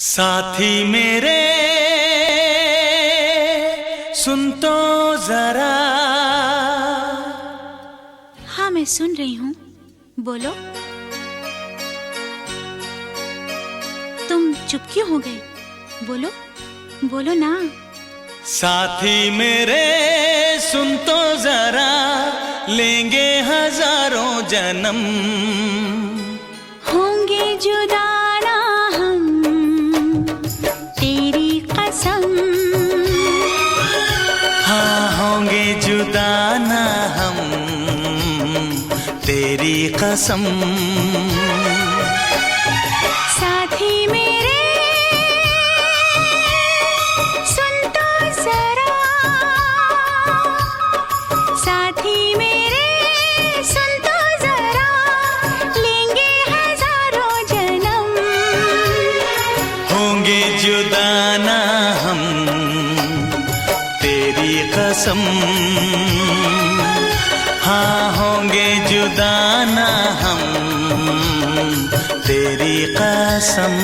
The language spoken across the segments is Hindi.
साथी मेरे सुन तो जरा। हाँ मैं सुन रही हूँ, बोलो। तुम चुप क्यों हो गए? बोलो बोलो ना। साथी मेरे सुन तो जरा, लेंगे हजारों जन्म, होंगे जुदा ना हम, तेरी कसम। हाँ होंगे जुदा ना हम, तेरी कसम। साथी मेरे सुन तो जरा, साथी मेरे सुन तो जरा, लेंगे हजारों जन्म, होंगे जुदा ना हम, तेरी कसम। हाँ होंगे जुदा ना हम, तेरी कसम।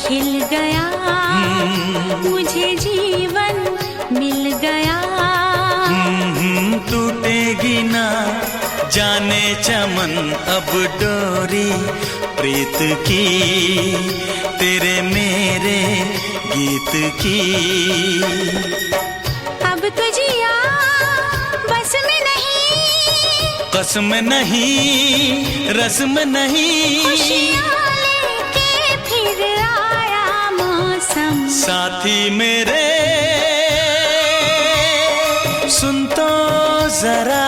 खिल गया, मुझे जीवन मिल गया। टूटेगी ना जाने चमन अब डोरी प्रीत की, तेरे मेरे गीत की। अब तो जिया बस में नहीं, कसम नहीं रस्म नहीं, साथी मेरे सुन तो जरा।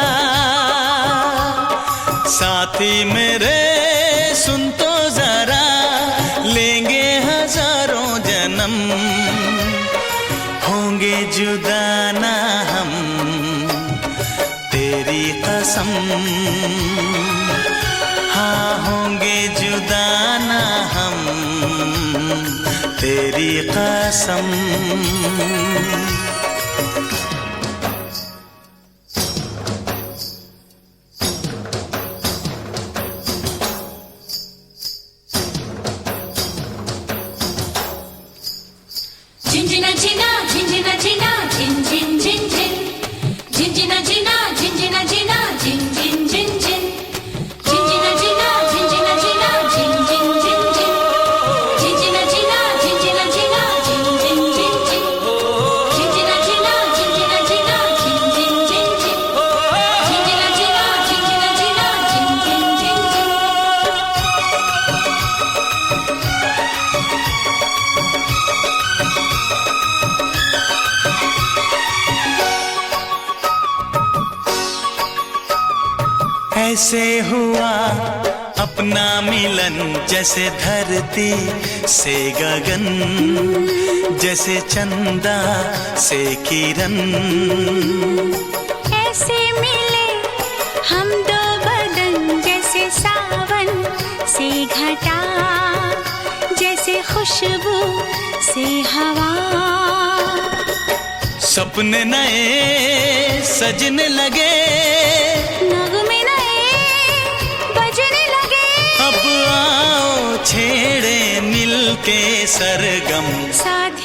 साथी मेरे सुन तो जरा, लेंगे हजारों जन्म, होंगे जुदा ना हम, तेरी कसम। हाँ होंगे जुदा ना हम, तेरी कसम। झिंझिना झिना झिंझिना झिना झिन झिन झिन झिन, झिंझिना झिना झिंझिना झिना झिन झिन झिन झिन, झिंझिना झिना झिंझिना झिना झिन झिन झिन झिन, झिंझिना झिना झिंझिना झिना झिन झिन झिन झिन, झिंझिना झिना झिंझिना झिना झिन झिन झिन झिन, झिंझिना झिना झिंझिना झिना झिन झिन झिन झिन। ऐसे हुआ अपना मिलन, जैसे धरती से गगन, जैसे चंदा से किरण। ऐसे मिले हम दो बदन, जैसे सावन से घटा, जैसे खुशबू से हवा। सपने नए सजने लगे, नगमे नए बजने लगे। अब आओ छेड़े मिलके सरगम। साथी